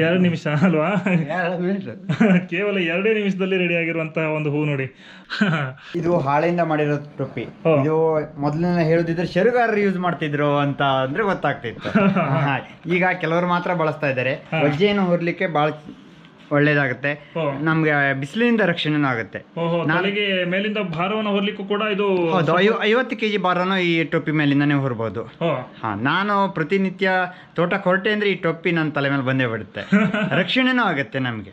ಎರಡು ನಿಮಿಷ ಅಲ್ವಾ? ಕೇವಲ 2 ನಿಮಿಷದಲ್ಲಿ ರೆಡಿ ಆಗಿರುವಂತಹ ಒಂದು ಹೂ ನೋಡಿ. ಇದು ಹಾಳೆಯಿಂದ ಮಾಡಿರೋ ಟೊಪ್ಪಿ. ಇದು ಮೊದಲನೇ ಹೇಳುದಿದ್ರೆ ಶೇರುಗಾರರು ಯೂಸ್ ಮಾಡ್ತಿದ್ರು ಅಂತ ಅಂದ್ರೆ ಗೊತ್ತಾಗ್ತಿತ್ತು. ಈಗ ಕೆಲವರು ಮಾತ್ರ ಬಳಸ್ತಾ ಇದ್ದಾರೆ. ವಜ್ಜೆಯನ್ನು ಹೊರಲಿಕ್ಕೆ ಬಹಳ ಒಳ್ಳೇದಾಗುತ್ತೆ. ನಮ್ಗೆ ಬಿಸಿಲಿನಿಂದ ರಕ್ಷಣೆನೂ ಆಗುತ್ತೆ. ನಾಳೆಗೆ ಮೇಲಿಂದ ಭಾರವನ್ನು ಹೊರಲಿಕ್ಕೂ ಕೂಡ ಇದು ಹೌದು. 50 kg ಭಾರನು ಈ ಟೊಪ್ಪಿ ಮೇಲಿಂದಾನೇ ಹೊರಬಹುದು. ನಾನು ಪ್ರತಿನಿತ್ಯ ತೋಟಕ್ಕೆ ಹೊರಟೆ ಅಂದ್ರೆ ಈ ಟೊಪ್ಪಿ ನನ್ನ ತಲೆ ಮೇಲೆ ಬಂದೇ ಬಿಡುತ್ತೆ. ರಕ್ಷಣೆನೂ ಆಗುತ್ತೆ ನಮ್ಗೆ.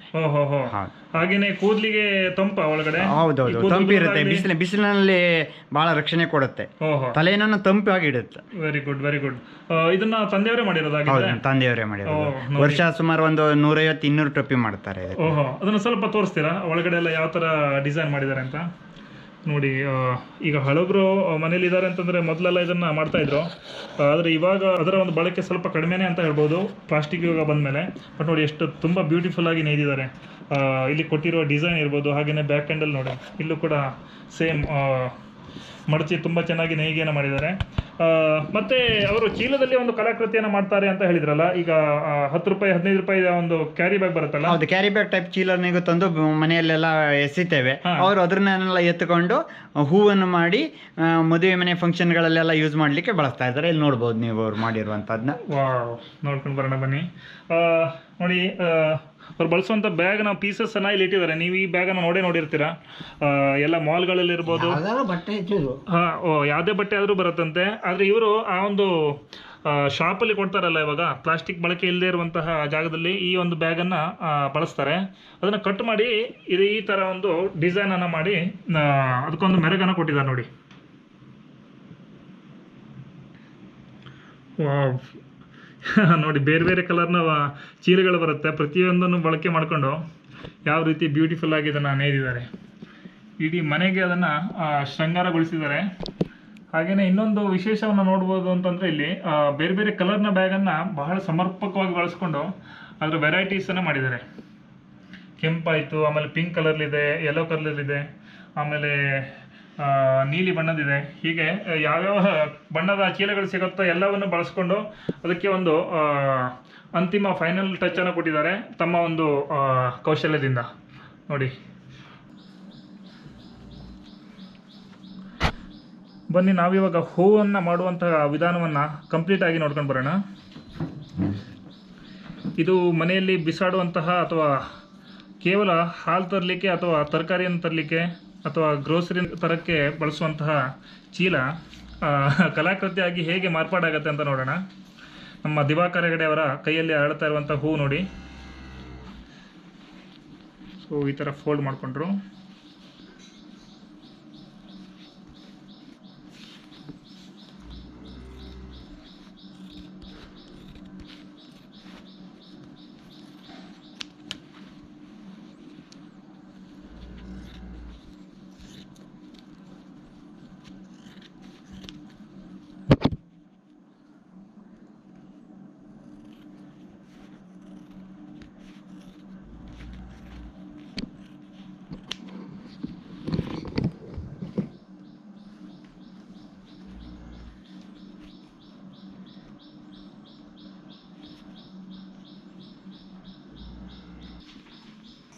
ಹಾಗೇನೆ ಕೂದಲಿಗೆ ತಂಪ ಒಳಗಡೆ. ಹೌದೌದು, ತಂಪು ಇರುತ್ತೆ. ಬಿಸಿಲಿನಲ್ಲಿ ಬಹಳ ರಕ್ಷಣೆ ಕೊಡುತ್ತೆ. ತಲೆಯನ್ನು ತಂಪಾಗಿ ಇಡುತ್ತೆ. Very good, very good. ಇದನ್ನ ತಂದೆಯವರೇ ಮಾಡಿರೋದು? ತಂದೆಯವರೇ ಮಾಡಿರೋದು. ವರ್ಷ ಸುಮಾರು ಒಂದು 150-200 ಟೊಪ್ಪಿ ಮಾಡ್ತಾರೆ. ಅದನ್ನ ಸ್ವಲ್ಪ ತೋರಿಸ್ತೀರಾ ಒಳಗಡೆ ಎಲ್ಲ ಯಾವ ತರ ಡಿಸೈನ್ ಮಾಡಿದ್ದಾರೆ ಅಂತ? ನೋಡಿ, ಈಗ ಹಳಬ್ರು ಮನೇಲಿ ಇದ್ದಾರೆ ಅಂತಂದ್ರೆ ಮೊದಲೆಲ್ಲ ಇದನ್ನ ಮಾಡ್ತಾ ಇದ್ರು. ಆದರೆ ಇವಾಗ ಅದರ ಒಂದು ಬಳಕೆ ಸ್ವಲ್ಪ ಕಡಿಮೆನೇ ಅಂತ ಹೇಳ್ಬೋದು, ಪ್ಲಾಸ್ಟಿಕ್ ಯುಗ ಬಂದಮೇಲೆ. ಬಟ್ ನೋಡಿ ಎಷ್ಟು ತುಂಬ ಬ್ಯೂಟಿಫುಲ್ ಆಗಿ ನೇಯ್ದಿದ್ದಾರೆ. ಇಲ್ಲಿ ಕೊಟ್ಟಿರೋ ಡಿಸೈನ್ ಇರ್ಬೋದು, ಹಾಗೆಯೇ ಬ್ಯಾಕ್ ಹ್ಯಾಂಡಲ್ ನೋಡಿ, ಇಲ್ಲೂ ಕೂಡ ಸೇಮ್ ಮಡಚಿ ತುಂಬ ಚೆನ್ನಾಗಿ ನೇಯ್ಗೆಯನ್ನು ಮಾಡಿದ್ದಾರೆ. ಮತ್ತೆ ಅವರು ಚೀಲದಲ್ಲಿ ಒಂದು ಕಲಾಕೃತಿಯನ್ನು ಮಾಡ್ತಾರೆ ಅಂತ ಹೇಳಿದ್ರಲ್ಲ, ಈಗ 10 ರೂಪಾಯಿ 15 ರೂಪಾಯಿ ಒಂದು ಕ್ಯಾರಿ ಬ್ಯಾಗ್ ಬರುತ್ತಲ್ಲ? ಹೌದು, ಕ್ಯಾರಿ ಬ್ಯಾಗ್ ಟೈಪ್ ಚೀಲನಿಗೂ ತಂದು ಮನೆಯಲ್ಲೆಲ್ಲ ಎಸಿತೇವೆ. ಅವರು ಅದನ್ನೆಲ್ಲ ಎತ್ತುಕೊಂಡು ಹೂವನ್ನು ಮಾಡಿ ಮದುವೆ ಮನೆ ಫಂಕ್ಷನ್ಗಳಲ್ಲೆಲ್ಲ ಯೂಸ್ ಮಾಡಲಿಕ್ಕೆ ಬಳಸ್ತಾ ಇದ್ದಾರೆ. ಇಲ್ಲಿ ನೋಡ್ಬೋದು ನೀವು ಅವ್ರು ಮಾಡಿರುವಂಥದ್ದನ್ನ. ವಾವ್, ನೋಡ್ಕೊಂಡು ಬರೋಣ ಬನ್ನಿ. ನೋಡಿ, ಅವ್ರು ಬಳಸುವಂಥ ಬ್ಯಾಗ್ನ ಪೀಸಸ್ಸನ್ನು ಇಲ್ಲಿ ಇಟ್ಟಿದ್ದಾರೆ. ನೀವು ಈ ಬ್ಯಾಗನ್ನು ನೋಡಿರ್ತೀರಾ ಎಲ್ಲ ಮಾಲ್ಗಳಲ್ಲಿ ಇರ್ಬೋದು. ಯಾವುದೇ ಬಟ್ಟೆ ಆದರೂ ಬರುತ್ತಂತೆ. ಆದರೆ ಇವರು ಆ ಒಂದು ಶಾಪಲ್ಲಿ ಕೊಡ್ತಾರಲ್ಲ, ಇವಾಗ ಪ್ಲಾಸ್ಟಿಕ್ ಬಳಕೆ ಇಲ್ಲದೆ ಇರುವಂತಹ ಜಾಗದಲ್ಲಿ ಈ ಒಂದು ಬ್ಯಾಗನ್ನು ಬಳಸ್ತಾರೆ. ಅದನ್ನು ಕಟ್ ಮಾಡಿ ಈ ಥರ ಒಂದು ಡಿಸೈನನ್ನು ಮಾಡಿ ಅದಕ್ಕೊಂದು ಮೆರಗನ್ನು ಕೊಟ್ಟಿದ್ದಾರೆ ನೋಡಿ. ವಾವ್, ನೋಡಿ, ಬೇರೆ ಬೇರೆ ಕಲರ್ನ ಚೀಲಗಳು ಬರುತ್ತೆ. ಪ್ರತಿಯೊಂದನ್ನು ಬಳಕೆ ಮಾಡಿಕೊಂಡು ಯಾವ ರೀತಿ ಬ್ಯೂಟಿಫುಲ್ ಆಗಿ ಇದನ್ನು ನೇಯ್ದಿದ್ದಾರೆ. ಇಡೀ ಮನೆಗೆ ಅದನ್ನು ಶೃಂಗಾರಗೊಳಿಸಿದ್ದಾರೆ. ಹಾಗೆಯೇ ಇನ್ನೊಂದು ವಿಶೇಷವನ್ನು ನೋಡ್ಬೋದು ಅಂತಂದರೆ, ಇಲ್ಲಿ ಬೇರೆ ಬೇರೆ ಕಲರ್ನ ಬ್ಯಾಗನ್ನು ಬಹಳ ಸಮರ್ಪಕವಾಗಿ ಬಳಸ್ಕೊಂಡು ಅದರ ವೆರೈಟೀಸನ್ನು ಮಾಡಿದ್ದಾರೆ. ಕೆಂಪಾಯಿತು, ಆಮೇಲೆ ಪಿಂಕ್ ಕಲರ್ಲಿದೆ, ಯೆಲ್ಲೋ ಕಲರ್ಲಿದೆ, ಆಮೇಲೆ ನೀಲಿ ಬಣ್ಣದಿದೆ. ಹೀಗೆ ಯಾವ್ಯಾವ ಬಣ್ಣದ ಚೀಲಗಳು ಸಿಗುತ್ತೋ ಎಲ್ಲವನ್ನು ಬಳಸ್ಕೊಂಡು ಅದಕ್ಕೆ ಒಂದು ಅಂತಿಮ ಫೈನಲ್ ಟಚ್ಚನ್ನು ಕೊಟ್ಟಿದ್ದಾರೆ ತಮ್ಮ ಒಂದು ಕೌಶಲ್ಯದಿಂದ. ನೋಡಿ, ಬನ್ನಿ ನಾವಿವಾಗ ಹೂವನ್ನು ಮಾಡುವಂತಹ ವಿಧಾನವನ್ನು ಕಂಪ್ಲೀಟಾಗಿ ನೋಡ್ಕೊಂಡು ಬರೋಣ. ಇದು ಮನೆಯಲ್ಲಿ ಬಿಸಾಡುವಂತಹ ಅಥವಾ ಕೇವಲ ಹಾಲು ತರಲಿಕ್ಕೆ ಅಥವಾ ತರಕಾರಿಯನ್ನು ತರಲಿಕ್ಕೆ ಅಥವಾ ಗ್ರೋಸರಿ ತರಕ್ಕೆ ಬಳಸುವಂತಹ ಚೀಲ ಕಲಾಕೃತಿಯಾಗಿ ಹೇಗೆ ಮಾರ್ಪಾಡಾಗತ್ತೆ ಅಂತ ನೋಡೋಣ. ನಮ್ಮ ದಿವಾಕರ್ ಹೆಗಡೆ ಅವರ ಕೈಯಲ್ಲಿ ಅರಳ್ತಾ ಇರುವಂಥ ಹೂ ನೋಡಿ. ಸೊ ಈ ಥರ ಫೋಲ್ಡ್ ಮಾಡಿಕೊಂಡ್ರು.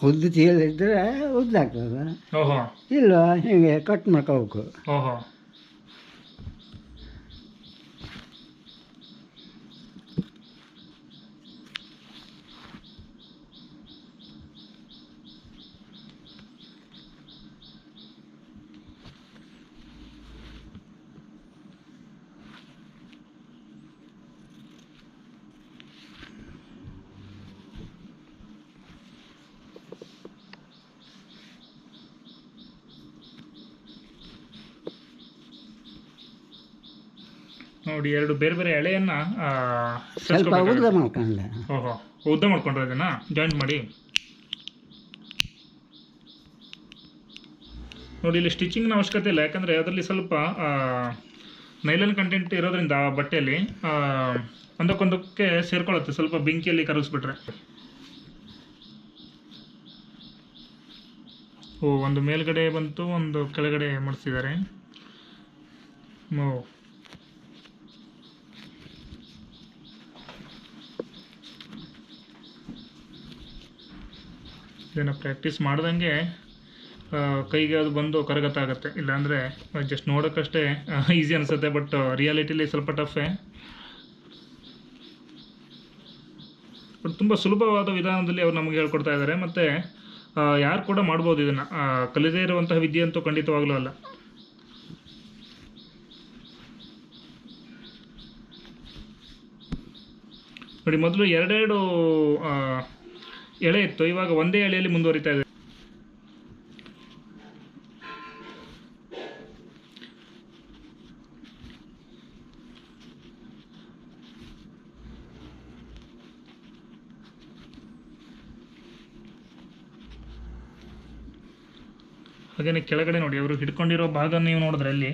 ಉದ್ದು ಚೀಲ ಇದ್ದರೆ ಉದ್ದಾಗ್ತದೆ. ಇಲ್ಲ ಹೀಗೆ ಕಟ್ ಮಾಡ್ಕೋಬೇಕು. ನೋಡಿ, 2 ಬೇರೆ ಬೇರೆ ಎಳೆಯನ್ನ ಸ್ವಲ್ಪ ಉದ್ದ ಮಾಡ್ಕೊಂಡೆ. ಉದ್ದ ಮಾಡ್ಕೊಂಡ್ರೆ ಅದನ್ನ ಜಾಯಿಂಟ್ ಮಾಡಿ. ನೋಡಿ, ಇಲ್ಲಿ ಸ್ಟಿಚಿಂಗ್ನ ಅವಶ್ಯಕತೆ ಇಲ್ಲ, ಯಾಕಂದರೆ ಅದರಲ್ಲಿ ಸ್ವಲ್ಪ ನೈಲನ್ ಕಂಟೆಂಟ್ ಇರೋದ್ರಿಂದ ಬಟ್ಟೆಯಲ್ಲಿ ಒಂದಕ್ಕೊಂದಕ್ಕೆ ಸೇರ್ಕೊಳ್ಳುತ್ತೆ. ಸ್ವಲ್ಪ ಬೆಂಕಿಯಲ್ಲಿ ಕರಗಿಸ್ಬಿಟ್ರೆ. ಒಂದು ಮೇಲ್ಗಡೆ ಬಂತು, ಒಂದು ಕೆಳಗಡೆ ಮಾಡಿಸಿದ್ದಾರೆ. ಇದನ್ನು ಪ್ರಾಕ್ಟೀಸ್ ಮಾಡ್ದಂಗೆ ಕೈಗೆ ಅದು ಬಂದು ಕರಗತ ಆಗುತ್ತೆ. ಇಲ್ಲಾಂದರೆ ಜಸ್ಟ್ ನೋಡೋಕ್ಕಷ್ಟೇ ಈಸಿ ಅನಿಸುತ್ತೆ, ಬಟ್ ರಿಯಾಲಿಟಿಲಿ ಸ್ವಲ್ಪ ಟಫೇ. ಬಟ್ ತುಂಬ ಸುಲಭವಾದ ವಿಧಾನದಲ್ಲಿ ಅವ್ರು ನಮಗೆ ಹೇಳ್ಕೊಡ್ತಾ ಇದ್ದಾರೆ. ಮತ್ತು ಯಾರು ಕೂಡ ಮಾಡ್ಬೋದು ಇದನ್ನು. ಕಲಿದೇ ಇರುವಂತಹ ವಿದ್ಯೆ ಅಂತೂ ಖಂಡಿತವಾಗ್ಲೂ ಅಲ್ಲ. ನೋಡಿ, ಮೊದಲು ಎರಡೆರಡು ಎಳೆ ಇತ್ತು, ಇವಾಗ ಒಂದೇ ಎಳೆಯಲ್ಲಿ ಮುಂದುವರಿತಾ ಇದೆ. ಹಾಗೆಯೇ ಕೆಳಗಡೆ ನೋಡಿ, ಅವರು ಹಿಡ್ಕೊಂಡಿರೋ ಭಾಗ ನೀವು ನೋಡಿದ್ರೆ ಇಲ್ಲಿ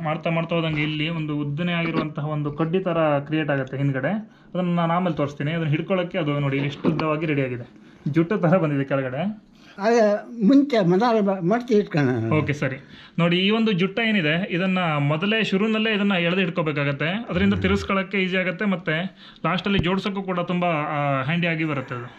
ಮಾಡ್ತಾ ಹೋದಂಗೆ ಇಲ್ಲಿ ಒಂದು ಉದ್ದನೆ ಆಗಿರುವಂತಹ ಒಂದು ಕಡ್ಡಿ ಥರ ಕ್ರಿಯೇಟ್ ಆಗುತ್ತೆ ಹಿಂದ್ಗಡೆ. ಅದನ್ನು ನಾನು ಆಮೇಲೆ ತೋರಿಸ್ತೀನಿ. ಅದನ್ನು ಹಿಡ್ಕೊಳ್ಳೋಕ್ಕೆ ಅದು ನೋಡಿ ಎಷ್ಟು ಉದ್ದವಾಗಿ ರೆಡಿಯಾಗಿದೆ, ಜುಟ್ಟು ಥರ ಬಂದಿದೆ ಕೆಳಗಡೆ. ಅದೇ ಮುಂಚೆ ಮಡ್ತಿ ಇಟ್ಕೊಳ್ಳ. ಓಕೆ, ಸರಿ. ನೋಡಿ, ಈ ಒಂದು ಜುಟ್ಟ ಏನಿದೆ ಇದನ್ನು ಮೊದಲೇ ಶುರುನಲ್ಲೇ ಇದನ್ನು ಎಳೆದು ಹಿಡ್ಕೋಬೇಕಾಗತ್ತೆ. ಅದರಿಂದ ತಿರ್ಸ್ಕೊಳ್ಳೋಕ್ಕೆ ಈಸಿ ಆಗುತ್ತೆ, ಮತ್ತು ಲಾಸ್ಟಲ್ಲಿ ಜೋಡ್ಸೋಕ್ಕೂ ಕೂಡ ತುಂಬ ಹ್ಯಾಂಡಿಯಾಗಿ ಬರುತ್ತೆ ಅದು.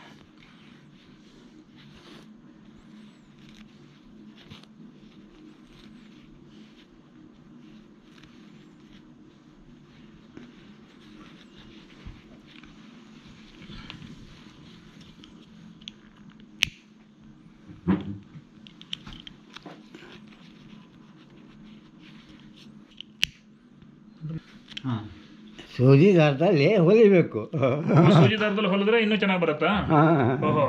ಸೂಜಿ ದಾರದಲ್ಲಿ ಹೊಲಿಬೇಕು. ಸೂಜಿ ದಾರದಲ್ಲಿ ಹೊಲಿದ್ರೆ ಇನ್ನೂ ಚೆನ್ನಾಗಿ ಬರುತ್ತಾ? ಓಹೋ.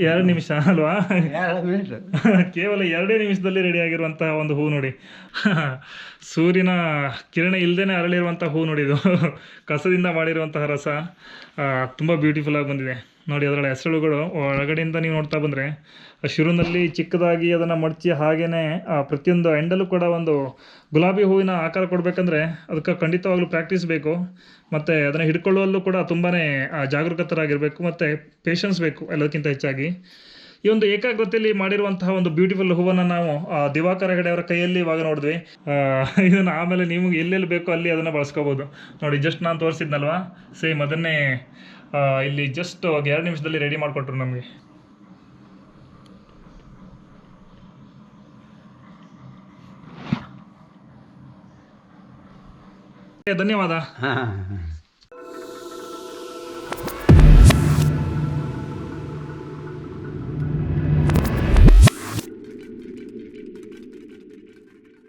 ಎರಡು ನಿಮಿಷ ಅಲ್ವಾ? ಕೇವಲ 2 ನಿಮಿಷದಲ್ಲಿ ರೆಡಿ ಆಗಿರುವಂತಹ ಒಂದು ಹೂ ನೋಡಿ. ಸೂರ್ಯನ ಕಿರಣ ಇಲ್ಲದೇ ಅರಳಿರುವಂಥ ಹೂ ನೋಡಿ. ಇದು ಕಸದಿಂದ ಮಾಡಿರುವಂತಹ ರಸ ತುಂಬ ಬ್ಯೂಟಿಫುಲ್ ಆಗಿ ಬಂದಿದೆ ನೋಡಿ. ಅದರ ಹೆಸರುಗಳು ಒಳಗಡೆಯಿಂದ ನೀವು ನೋಡ್ತಾ ಬಂದರೆ ಶುರುವಿನಲ್ಲಿ ಚಿಕ್ಕದಾಗಿ ಅದನ್ನು ಮಡಚಿ ಹಾಗೇ ಪ್ರತಿಯೊಂದು ಎಂಡಲ್ಲೂ ಕೂಡ ಒಂದು ಗುಲಾಬಿ ಹೂವಿನ ಆಕಾರ ಕೊಡಬೇಕಂದ್ರೆ ಅದಕ್ಕೆ ಖಂಡಿತವಾಗ್ಲೂ ಪ್ರಾಕ್ಟೀಸ್ ಬೇಕು. ಮತ್ತು ಅದನ್ನು ಹಿಡ್ಕೊಳ್ಳುವಲ್ಲೂ ಕೂಡ ತುಂಬಾ ಜಾಗರೂಕತರಾಗಿರಬೇಕು, ಮತ್ತು ಪೇಷನ್ಸ್ ಬೇಕು ಎಲ್ಲದಕ್ಕಿಂತ ಹೆಚ್ಚಾಗಿ. ಈ ಒಂದು ಏಕಾಗ್ರತೆಯಲ್ಲಿ ಮಾಡಿರುವಂತಹ ಒಂದು ಬ್ಯೂಟಿಫುಲ್ ಹೂವನ್ನು ನಾವು ದಿವಾಕರ್ ಹೆಗಡೆ ಅವರ ಕೈಯಲ್ಲಿ ಇವಾಗ ನೋಡಿದ್ವಿ. ಇದನ್ನು ಆಮೇಲೆ ನಿಮಗೆ ಎಲ್ಲೆಲ್ಲಿ ಬೇಕೋ ಅಲ್ಲಿ ಅದನ್ನು ಬಳಸ್ಕೋಬೋದು ನೋಡಿ. ಜಸ್ಟ್ ನಾನು ತೋರಿಸಿದ್ನಲ್ವಾ, ಸೇಮ್ ಅದನ್ನೇ ಇಲ್ಲಿ ಜಸ್ಟ್ 2 ನಿಮಿಷದಲ್ಲಿ ರೆಡಿ ಮಾಡಿಕೊಟ್ರು ನಮಗೆ. ಧನ್ಯವಾದ.